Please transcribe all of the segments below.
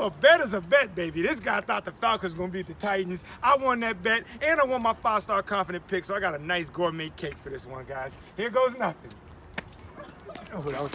a bet is a bet, baby. This guy thought the Falcons were going to beat the Titans. I won that bet, and I won my 5-star confident pick, so I got a nice gourmet cake for this one, guys. Here goes nothing. Oh, that was...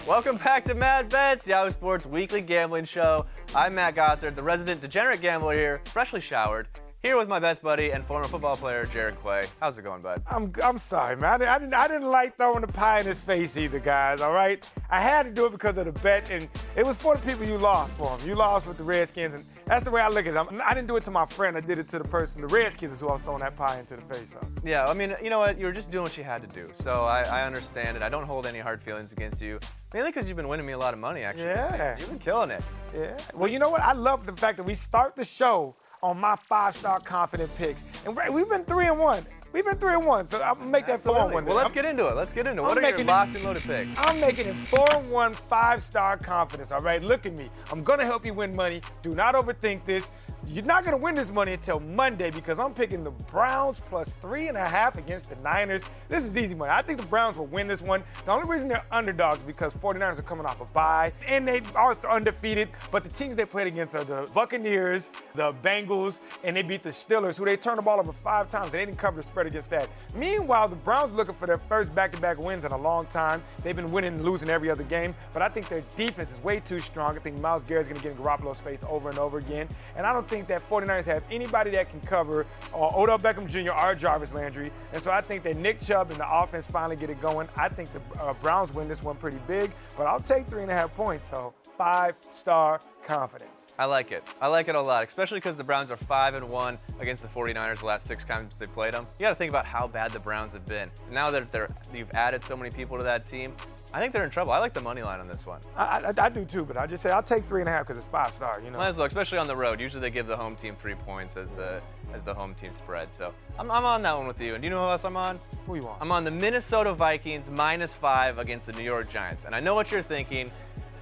Welcome back to Mad Bets, Yahoo Sports weekly gambling show. I'm Matt Gothard, the resident degenerate gambler here, freshly showered, here with my best buddy and former football player, Jared Quay. How's it going, bud? I'm sorry, man. I didn't like throwing the pie in his face either, guys, all right? I had to do it because of the bet, and it was for the people you lost for them. You lost with the Redskins, and that's the way I look at it. I didn't do it to my friend. I did it to the person. The Redskins is who I was throwing that pie into the face of. Yeah, I mean, you know what? You were just doing what you had to do, so I understand it. I don't hold any hard feelings against you, mainly because you've been winning me a lot of money, actually. Yeah. You've been killing it. Yeah. Well, you know what? I love the fact that we start the show on my 5-star confident picks. And we've been 3-1. We've been 3-1, so I'm gonna make that 4-1. Well, let's get into it. What are your locked and loaded picks? I'm making it 4-1, 5-star confidence, all right? Look at me. I'm gonna help you win money. Do not overthink this. You're not gonna win this money until Monday because I'm picking the Browns plus 3.5 against the Niners. This is easy money. I think the Browns will win this one. The only reason they're underdogs is because 49ers are coming off a bye and they are undefeated, but the teams they played against are the Buccaneers, the Bengals, and they beat the Steelers, who they turned the ball over 5 times. They didn't cover the spread against that. Meanwhile, the Browns are looking for their first back-to-back wins in a long time. They've been winning and losing every other game, but I think their defense is way too strong. I think Myles Garrett's gonna get in Garoppolo's face over and over again, and I don't think that 49ers have anybody that can cover Odell Beckham Jr. or Jarvis Landry. And so I think that Nick Chubb and the offense finally get it going. I think the Browns win this one pretty big, but I'll take 3.5 points, so 5-star confidence. I like it. I like it a lot, especially because the Browns are 5-1 against the 49ers the last 6 times they played them. You got to think about how bad the Browns have been. Now that you've added so many people to that team, I think they're in trouble. I like the money line on this one. I do too, but I just say I'll take 3.5 because it's 5-star. You know. Might as well, especially on the road. Usually they give the home team 3 points as the home team spread. So I'm on that one with you. And do you know who else I'm on? Who you on? I'm on the Minnesota Vikings -5 against the New York Giants. And I know what you're thinking,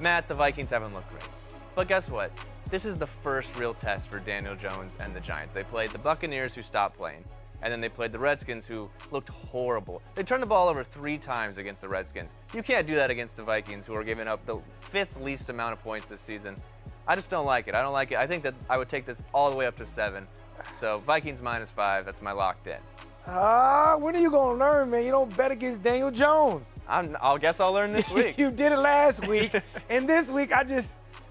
Matt. The Vikings haven't looked great, but guess what? This is the first real test for Daniel Jones and the Giants. They played the Buccaneers, who stopped playing, and then they played the Redskins, who looked horrible. They turned the ball over 3 times against the Redskins. You can't do that against the Vikings, who are giving up the 5th least amount of points this season. I just don't like it. I don't like it. I think that I would take this all the way up to 7. So Vikings -5, that's my locked in. When are you going to learn, man? You don't bet against Daniel Jones. I guess I'll learn this week. You did it last week, and this week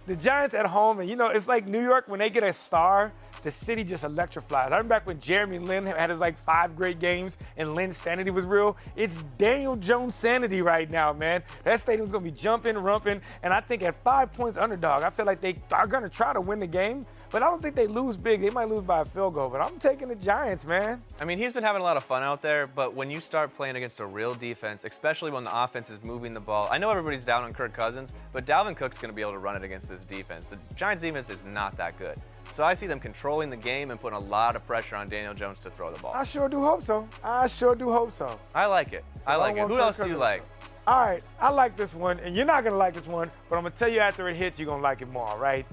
the Giants at home, and you know, it's like New York when they get a star, the city just electrifies. I remember back when Jeremy Lin had his 5 great games and Lin's sanity was real. It's Daniel Jones sanity right now, man. That stadium's gonna be jumping, rumping, and I think at 5 points underdog, I feel like they are gonna try to win the game, but I don't think they lose big. They might lose by a field goal, but I'm taking the Giants, man. I mean, he's been having a lot of fun out there, but when you start playing against a real defense, especially when the offense is moving the ball, I know everybody's down on Kirk Cousins, but Dalvin Cook's going to be able to run it against this defense. The Giants' defense is not that good. So I see them controlling the game and putting a lot of pressure on Daniel Jones to throw the ball. I sure do hope so. I like it. Who else do you like? All right, I like this one, and you're not going to like this one, but I'm going to tell you after it hits, you're going to like it more, all right?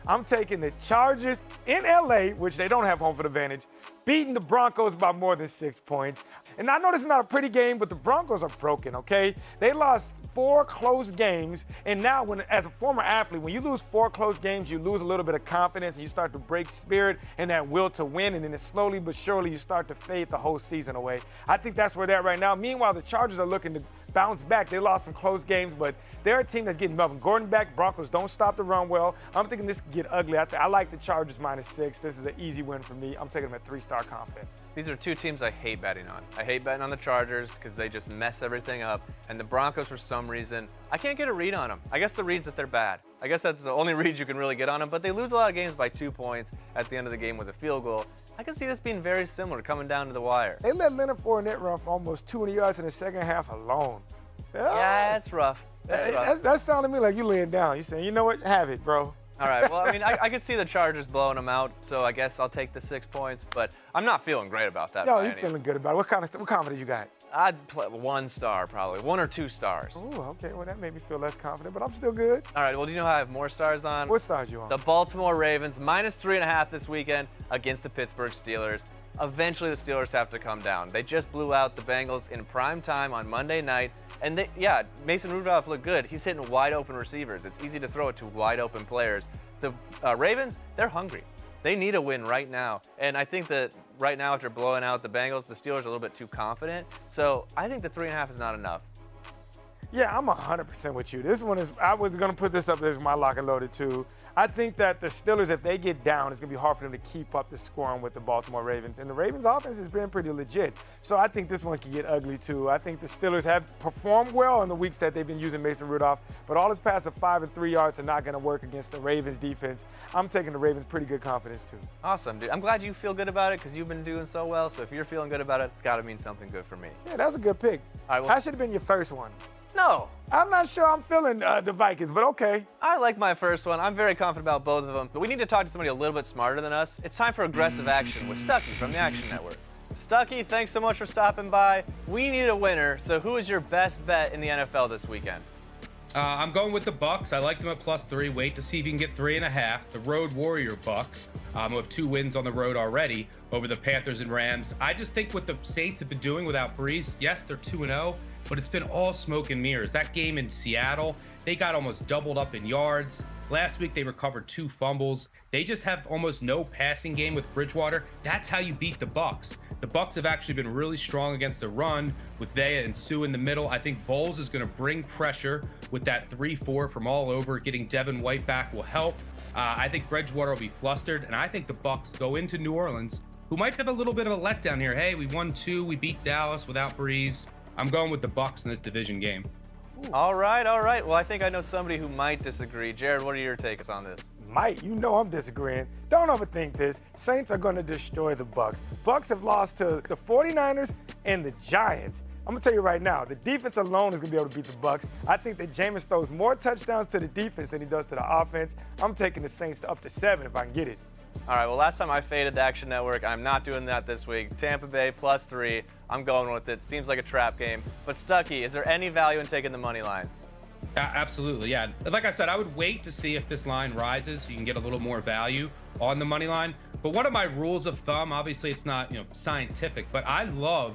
I'm taking the Chargers in LA, which they don't have home field advantage, beating the Broncos by more than 6 points. And I know this is not a pretty game, but the Broncos are broken, okay? They lost 4 close games, and now as a former athlete, when you lose 4 close games, you lose a little bit of confidence, and you start to break spirit and that will to win, and then slowly but surely you start to fade the whole season away. I think that's where they're at right now. Meanwhile, the Chargers are looking to bounce back. They lost some close games, but they're a team that's getting Melvin Gordon back. Broncos don't stop the run well. I'm thinking this could get ugly. I like the Chargers -6. This is an easy win for me. I'm taking them at 3-star confidence. These are 2 teams I hate betting on. I hate betting on the Chargers because they just mess everything up, and the Broncos, for some reason, I can't get a read on them. I guess the read's that they're bad. I guess that's the only read you can really get on them, but they lose a lot of games by 2 points at the end of the game with a field goal. I can see this being very similar, coming down to the wire. They let Leonard Fournette run for almost 200 yards in the second half alone. Yeah, that's rough. That sounded to me like you laying down. You saying, you know what, have it, bro. All right, well, I mean, I could see the Chargers blowing them out, so I guess I'll take the 6 points, but I'm not feeling great about that. No, you're feeling good about it. What confidence you got? I'd play 1 star, probably. 1 or 2 stars. Oh, okay. Well, that made me feel less confident, but I'm still good. All right, well, do you know how I have more stars on? What stars you on? The Baltimore Ravens, -3.5 this weekend against the Pittsburgh Steelers. eventually the Steelers have to come down. They just blew out the Bengals in prime time on Monday night. And yeah, Mason Rudolph looked good. He's hitting wide open receivers. It's easy to throw it to wide open players. The Ravens, they're hungry. They need a win right now. And I think that right now, after blowing out the Bengals, the Steelers are a little bit too confident. So I think the 3.5 is not enough. Yeah, I'm 100% with you. This one is, I was going to put this up there as my lock and loaded too. I think that the Steelers, if they get down, it's going to be hard for them to keep up the scoring with the Baltimore Ravens. And the Ravens offense has been pretty legit. So I think this one can get ugly too. I think the Steelers have performed well in the weeks that they've been using Mason Rudolph, but all his passes of 5 and 3 yards are not going to work against the Ravens defense. I'm taking the Ravens pretty good confidence too. Awesome, dude. I'm glad you feel good about it because you've been doing so well. So if you're feeling good about it, it's got to mean something good for me. Yeah, that's a good pick. All right, well, that should have been your first one. No. I'm not sure I'm feeling the Vikings, but okay. I like my first one. I'm very confident about both of them. But we need to talk to somebody a little bit smarter than us. It's time for aggressive action with Stuckey from the Action Network. Stuckey, thanks so much for stopping by. We need a winner. So who is your best bet in the NFL this weekend? I'm going with the Bucks. I like them at +3. Wait to see if you can get 3.5. The Road Warrior Bucks, who have 2 wins on the road already over the Panthers and Rams. I just think what the Saints have been doing without Breeze, yes, they're 2-0, but it's been all smoke and mirrors. That game in Seattle, they got almost doubled up in yards. Last week, they recovered 2 fumbles. They just have almost no passing game with Bridgewater. That's how you beat the Bucks. The Bucks have actually been really strong against the run with Vea and Sue in the middle. I think Bowles is going to bring pressure with that 3-4 from all over. Getting Devin White back will help. I think Bridgewater will be flustered, and I think the Bucks go into New Orleans, who might have a little bit of a letdown here. Hey, we won 2. We beat Dallas without Breeze. I'm going with the Bucks in this division game. All right, all right. Well, I think I know somebody who might disagree. Jared, what are your takes on this? Might, you know I'm disagreeing. Don't overthink this. Saints are going to destroy the Bucks. Bucks have lost to the 49ers and the Giants. I'm going to tell you right now, the defense alone is going to be able to beat the Bucks. I think that Jameis throws more touchdowns to the defense than he does to the offense. I'm taking the Saints to up to 7 if I can get it. All right, well, last time I faded the Action Network. I'm not doing that this week. Tampa Bay +3. I'm going with it. Seems like a trap game. But Stuckey, is there any value in taking the money line? Absolutely, yeah. Like I said, I would wait to see if this line rises so you can get a little more value on the money line. But one of my rules of thumb, obviously it's not, scientific, but I love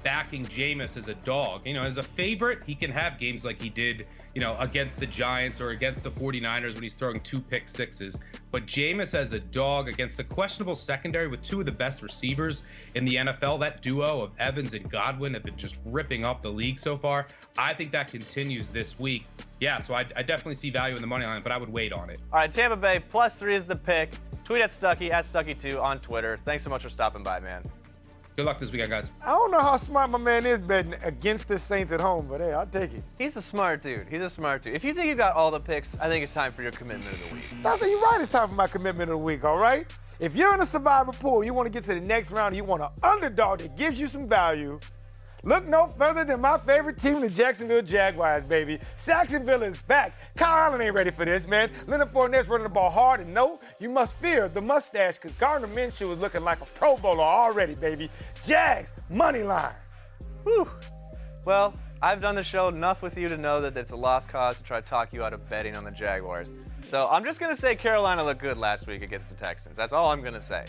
backing Jameis as a dog. As a favorite, he can have games like he did, against the Giants or against the 49ers when he's throwing 2 pick sixes. But Jameis as a dog against a questionable secondary with 2 of the best receivers in the NFL, that duo of Evans and Godwin have been just ripping up the league so far. I think that continues this week. Yeah, so I definitely see value in the money line, but I would wait on it. All right, Tampa Bay +3 is the pick. Tweet at Stuckey2 on Twitter. Thanks so much for stopping by, man. Good luck this weekend, guys. I don't know how smart my man is betting against the Saints at home, but hey, I'll take it. He's a smart dude. He's a smart dude. If you think you've got all the picks, I think it's time for your commitment of the week. That's what you're right. It's time for my commitment of the week, all right? If you're in a survivor pool, you want to get to the next round, you want an underdog that gives you some value, look no further than my favorite team, the Jacksonville Jaguars, baby. Saxonville is back. Kyle Allen ain't ready for this, man. Leonard Fournette's running the ball hard, and no, you must fear the mustache because Gardner Minshew is looking like a Pro Bowler already, baby. Jags, money line. Whew. Well, I've done the show enough with you to know that it's a lost cause to try to talk you out of betting on the Jaguars. So I'm just going to say Carolina looked good last week against the Texans. That's all I'm going to say.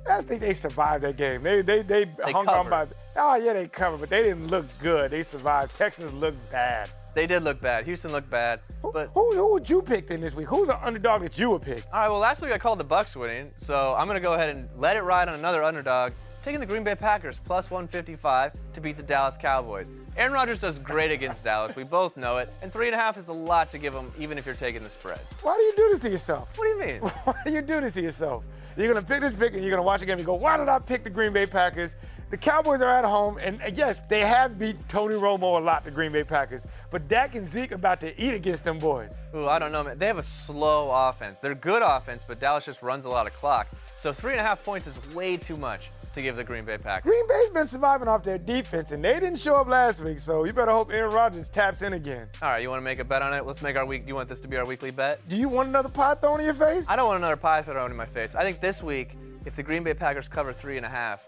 I think they survived that game. They hung on by. Oh yeah, they covered, but they didn't look good. They survived. Texans looked bad. They did look bad. Houston looked bad. But who would you pick then this week? Who's an underdog that you would pick? All right. Well, last week I called the Bucks winning, so I'm gonna go ahead and let it ride on another underdog. Taking the Green Bay Packers +155 to beat the Dallas Cowboys. Aaron Rodgers does great against Dallas. We both know it. And 3.5 is a lot to give him, even if you're taking the spread. Why do you do this to yourself? What do you mean? Why do you do this to yourself? You're going to pick this pick and you're going to watch the game and go, why did I pick the Green Bay Packers? The Cowboys are at home, and yes, they have beat Tony Romo a lot, the Green Bay Packers. But Dak and Zeke about to eat against them boys. Ooh, I don't know, man. They have a slow offense. They're good offense, but Dallas just runs a lot of clock. So 3.5 points is way too much to give the Green Bay Packers. Green Bay's been surviving off their defense, and they didn't show up last week, so you better hope Aaron Rodgers taps in again. All right, you want to make a bet on it? Let's make our week. Do you want this to be our weekly bet? Do you want another pie thrown in your face? I don't want another pie thrown in my face. I think this week, if the Green Bay Packers cover 3.5,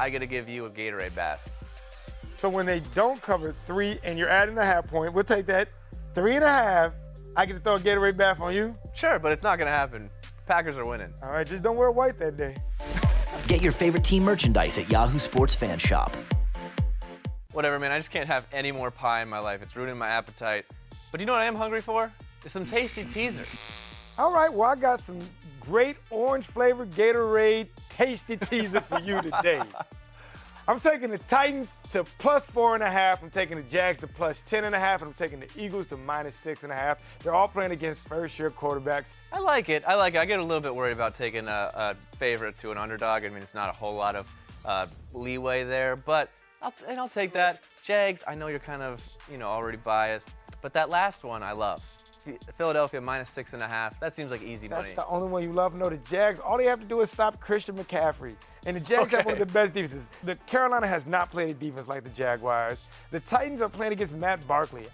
I got to give you a Gatorade bath. So when they don't cover 3 and you're adding the half point, we'll take that. 3.5, I get to throw a Gatorade bath on you? Sure, but it's not going to happen. Packers are winning. All right, just don't wear white that day. Get your favorite team merchandise at Yahoo Sports Fan Shop. Whatever, man. I just can't have any more pie in my life. It's ruining my appetite. But you know what I am hungry for? Is some tasty teasers. All right, well, I got some great orange-flavored Gatorade tasty teaser for you today. I'm taking the Titans to +4.5. I'm taking the Jags to +10.5. And I'm taking the Eagles to -6.5. They're all playing against first-year quarterbacks. I like it. I get a little bit worried about taking a favorite to an underdog. I mean, it's not a whole lot of leeway there, but I'll take that. Jags, I know you're kind of, already biased, but that last one I love. Philadelphia -6.5. That seems like easy money. That's the only one you love. No, the Jags, all they have to do is stop Christian McCaffrey. And the Jags have one of the best defenses. The Carolina has not played a defense like the Jaguars. The Titans are playing against Matt Barkley.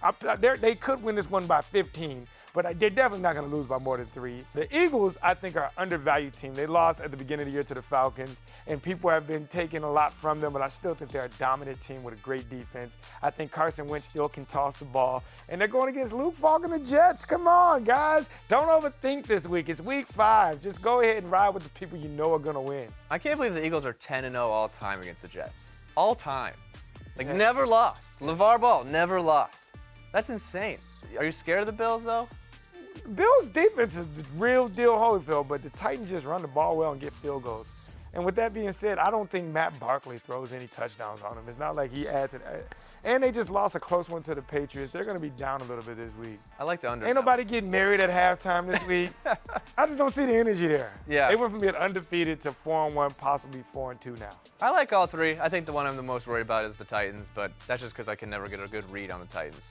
They could win this one by 15. But they're definitely not going to lose by more than 3. The Eagles, I think, are an undervalued team. They lost at the beginning of the year to the Falcons, and people have been taking a lot from them, but I still think they're a dominant team with a great defense. I think Carson Wentz still can toss the ball, and they're going against Luke Falk and the Jets. Come on, guys. Don't overthink this week. It's week 5. Just go ahead and ride with the people you know are going to win. I can't believe the Eagles are 10-0 all time against the Jets. All time. Never lost. LeVar Ball never lost. That's insane. Are you scared of the Bills, though? Bills' defense is the real deal Holyfield, but the Titans just run the ball well and get field goals. And with that being said, I don't think Matt Barkley throws any touchdowns on him. It's not like he adds it. And they just lost a close one to the Patriots. They're going to be down a little bit this week. I like the under. Ain't nobody getting married at halftime this week. I just don't see the energy there. Yeah. They went from being undefeated to 4-1, possibly 4-2 now. I like all 3. I think the one I'm the most worried about is the Titans, but that's just because I can never get a good read on the Titans.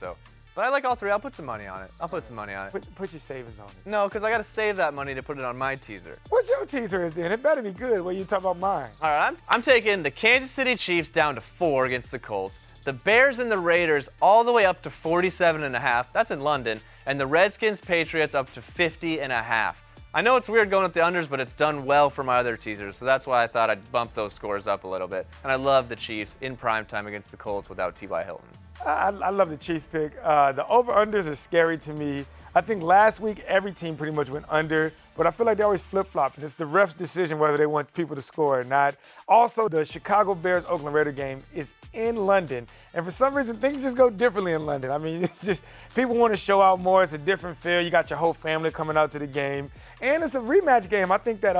But I like all 3. I'll put some money on it. Put your savings on it. No, because I got to save that money to put it on my teaser. What's your teaser is then? It better be good. What you talk about mine? All right, I'm taking the Kansas City Chiefs down to 4 against the Colts. The Bears and the Raiders all the way up to 47.5. That's in London. And the Redskins Patriots up to 50.5. I know it's weird going with the unders, but it's done well for my other teasers, so that's why I thought I'd bump those scores up a little bit. And I love the Chiefs in primetime against the Colts without T.Y. Hilton. I love the Chiefs pick. The over-unders are scary to me. I think last week every team pretty much went under, but I feel like they always flip-flop, and it's the ref's decision whether they want people to score or not. Also, the Chicago Bears-Oakland Raider game is in London, and for some reason things just go differently in London. I mean, it's just people want to show out more. It's a different feel. You got your whole family coming out to the game, and it's a rematch game. I think that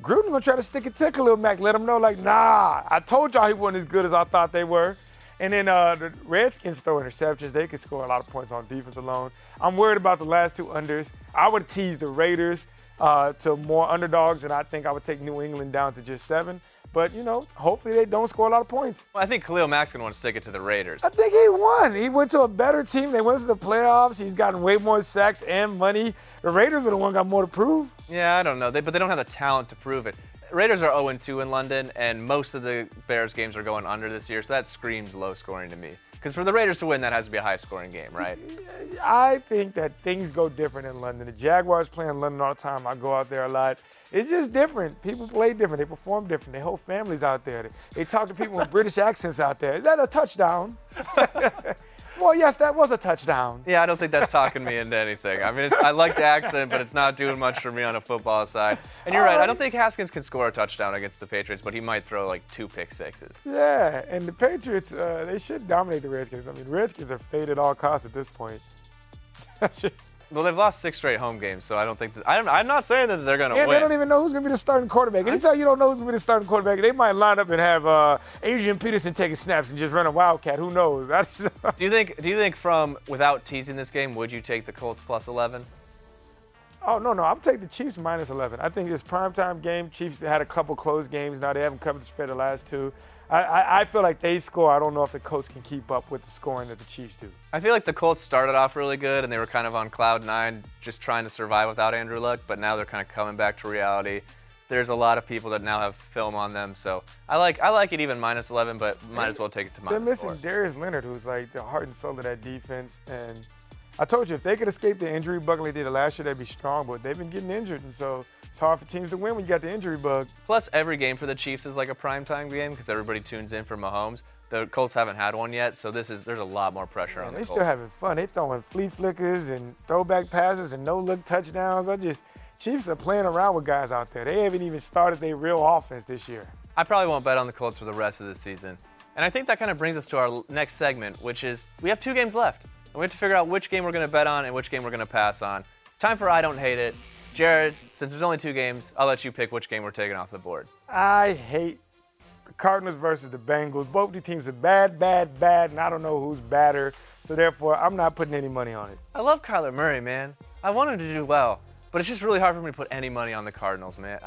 Gruden gonna try to stick it to Khalil Mack, let him know like, nah, I told y'all he wasn't as good as I thought they were. And then the Redskins throw interceptions. They could score a lot of points on defense alone. I'm worried about the last 2 unders. I would tease the Raiders to more underdogs, and I think I would take New England down to just 7. But, hopefully they don't score a lot of points. Well, I think Khalil Mack's going to want to stick it to the Raiders. I think he won. He went to a better team. They went to the playoffs. He's gotten way more sacks and money. The Raiders are the one got more to prove. Yeah, I don't know. But they don't have the talent to prove it. Raiders are 0-2 in London, and most of the Bears games are going under this year, so that screams low scoring to me. Because for the Raiders to win, that has to be a high-scoring game, right? I think that things go different in London. The Jaguars play in London all the time. I go out there a lot. It's just different. People play different. They perform different. Their whole families out there. They talk to people with British accents out there. Is that a touchdown? Well, yes, that was a touchdown. Yeah, I don't think that's talking me into anything. I mean, I like the accent, but it's not doing much for me on a football side. And you're right. I don't think Haskins can score a touchdown against the Patriots, but he might throw like 2 pick-sixes. Yeah, and the Patriots, they should dominate the Redskins. I mean, the Redskins are faded at all costs at this point. Well, they've lost 6 straight home games, so I don't think that I'm not saying that they're going to win. They don't even know who's going to be the starting quarterback. Anytime you don't know who's going to be the starting quarterback, they might line up and have Adrian Peterson taking snaps and just run a wildcat. Who knows? Do you think from without teasing this game, would you take the Colts +11? Oh, no. I'm taking the Chiefs -11. I think this primetime game, Chiefs had a couple close games. Now they haven't covered the spread the last 2. I feel like they score. I don't know if the Colts can keep up with the scoring that the Chiefs do. I feel like the Colts started off really good, and they were kind of on cloud 9, just trying to survive without Andrew Luck, but now they're kind of coming back to reality. There's a lot of people that now have film on them, so I like it even -11, but might as well take it to -4. They're missing Darius Leonard, who's like the heart and soul of that defense, and I told you, if they could escape the injury bug like they did last year, they'd be strong, but they've been getting injured, and so it's hard for teams to win when you got the injury bug. Plus, every game for the Chiefs is like a primetime game because everybody tunes in for Mahomes. The Colts haven't had one yet, so there's a lot more pressure on the Colts. They're still having fun. They're throwing flea flickers and throwback passes and no-look touchdowns. Chiefs are playing around with guys out there. They haven't even started their real offense this year. I probably won't bet on the Colts for the rest of the season. And I think that kind of brings us to our next segment, which is we have 2 games left. And we have to figure out which game we're going to bet on and which game we're going to pass on. It's time for I Don't Hate It. Jared, since there's only 2 games, I'll let you pick which game we're taking off the board. I hate the Cardinals versus the Bengals. Both the teams are bad, and I don't know who's badder. So therefore, I'm not putting any money on it. I love Kyler Murray, man. I want him to do well. But it's just really hard for me to put any money on the Cardinals, man.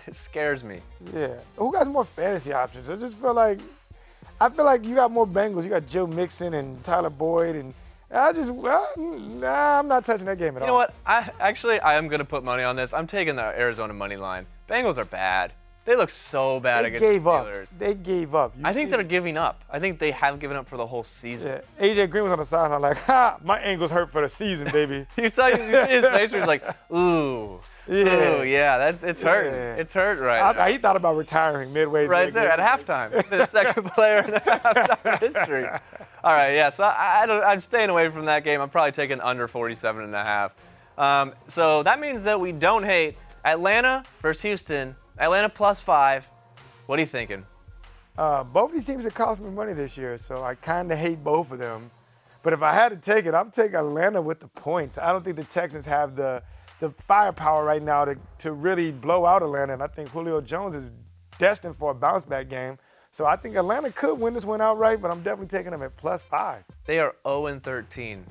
It scares me. Yeah. Who got more fantasy options? I feel like you got more Bengals. You got Joe Mixon and Tyler Boyd, and I'm not touching that game at all. You know what? I am going to put money on this. I'm taking the Arizona money line. Bengals are bad. They look so bad against the Steelers. They gave up. I think they're giving up. I think they have given up for the whole season. Yeah. AJ Green was on the sideline like, ha, my ankle's hurt for the season, baby. You saw his face where he's like, ooh. Yeah. Ooh, yeah, it's hurting. Yeah. It's hurting right now. He thought about retiring midway. Right there at halftime. The second player in halftime history. All right, yeah, so I'm staying away from that game. I'm probably taking under 47.5. So that means that we don't hate Atlanta versus Houston. Atlanta +5. What are you thinking? Both these teams have cost me money this year, so I kind of hate both of them. But if I had to take it, I'm taking Atlanta with the points. I don't think the Texans have the firepower right now to really blow out Atlanta, and I think Julio Jones is destined for a bounce-back game. So I think Atlanta could win this one outright, but I'm definitely taking them at +5. They are 0-13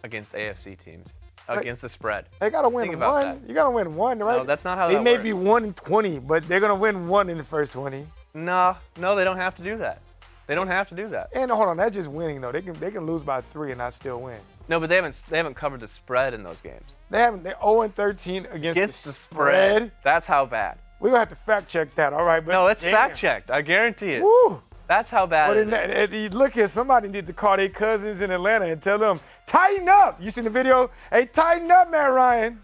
against AFC teams. Against the spread. They got to win one. You got to win one, right? No, that's not how that works. They may be 1-20, but they're going to win one in the first 20. No, they don't have to do that. They don't have to do that. And hold on, that's just winning though. They can lose by 3 and not still win. No, but they haven't covered the spread in those games. They're 0-13 against the spread. That's how bad. We're going to have to fact check that, all right? But no, it's fact checked. I guarantee it. Woo. That's how bad it is. Look here, somebody need to call their cousins in Atlanta and tell them, tighten up. You seen the video? Hey, tighten up, Matt Ryan.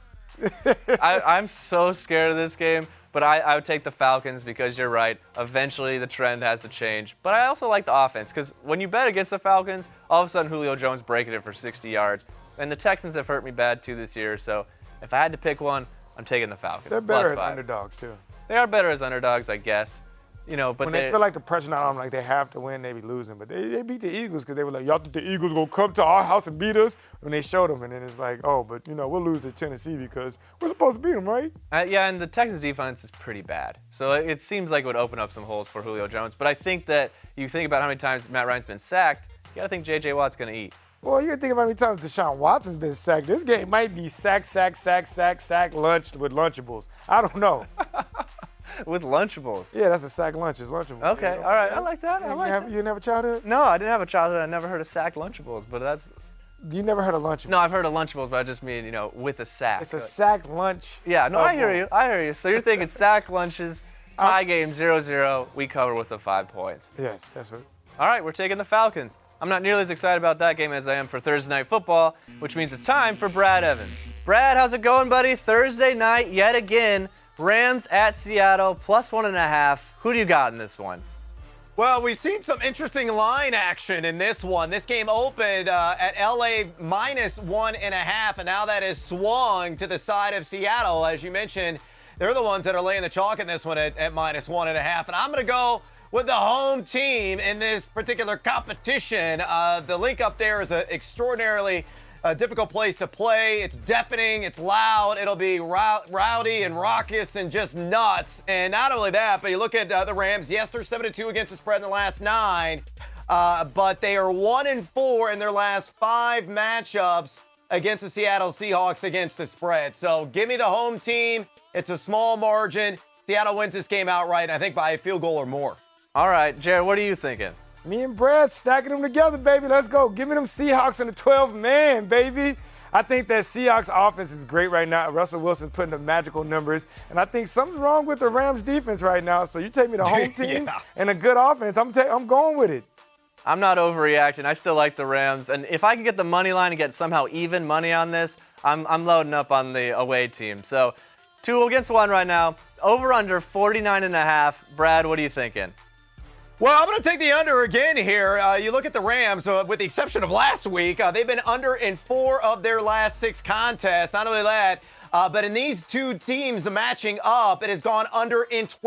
I'm so scared of this game, but I would take the Falcons because you're right. Eventually, the trend has to change. But I also like the offense because when you bet against the Falcons, all of a sudden Julio Jones breaking it for 60 yards. And the Texans have hurt me bad, too, this year. So if I had to pick one, I'm taking the Falcons. They're better as underdogs, too. They are better as underdogs, I guess. You know, but when they feel like the pressure not on them, like they have to win, they be losing. But they beat the Eagles because they were like, y'all think the Eagles gonna come to our house and beat us? When they showed them, and then it's like, oh, but we'll lose to Tennessee because we're supposed to beat them, right? Yeah, and the Texans defense is pretty bad. So it seems like it would open up some holes for Julio Jones. But I think that you think about how many times Matt Ryan's been sacked, you gotta think J.J. Watt's gonna eat. Well, you gotta think about how many times Deshaun Watson's been sacked. This game might be sack, lunched with Lunchables. I don't know. With Lunchables. Yeah, that's a sack lunch. It's Lunchables. Okay, all right. I like that. You didn't have a childhood? No, I didn't have a childhood. I never heard of sack Lunchables, but that's... You never heard of Lunchables? No, I've heard of Lunchables, but I just mean, with a sack. It's a sack lunch. Yeah, no, I hear you. So you're thinking sack lunches, tie game 0-0, we cover with the 5 points. Yes, that's right. All right, we're taking the Falcons. I'm not nearly as excited about that game as I am for Thursday Night Football, which means it's time for Brad Evans. Brad, how's it going, buddy? Thursday night, yet again. Rams at Seattle, +1.5. Who do you got in this one? Well, we've seen some interesting line action in this one. This game opened at LA -1.5, and now that has swung to the side of Seattle. As you mentioned, they're the ones that are laying the chalk in this one at -1.5. And I'm going to go with the home team in this particular competition. The link up there is an extraordinarily difficult place to play. It's deafening. It's loud. It'll be rowdy and raucous and just nuts. And not only that, but you look at the Rams. Yes, they're 7-2 against the spread in the last 9, but they are 1-4 in their last 5 matchups against the Seattle Seahawks against the spread. So give me the home team. It's a small margin. Seattle wins this game outright, I think by a field goal or more. All right, Jared, what are you thinking? Me and Brad stacking them together, baby. Let's go. Give me them Seahawks in the 12th man, baby. I think that Seahawks offense is great right now. Russell Wilson's putting up magical numbers. And I think something's wrong with the Rams defense right now. So you take me the home team and a good offense, I'm going with it. I'm not overreacting. I still like the Rams. And if I can get the money line and get somehow even money on this, I'm loading up on the away team. So 2 against 1 right now. Over under 49.5. Brad, what are you thinking? Well, I'm going to take the under again here. You look at the Rams, with the exception of last week, they've been under in 4 of their last 6 contests. Not only that, But in these two teams matching up, it has gone under in 12.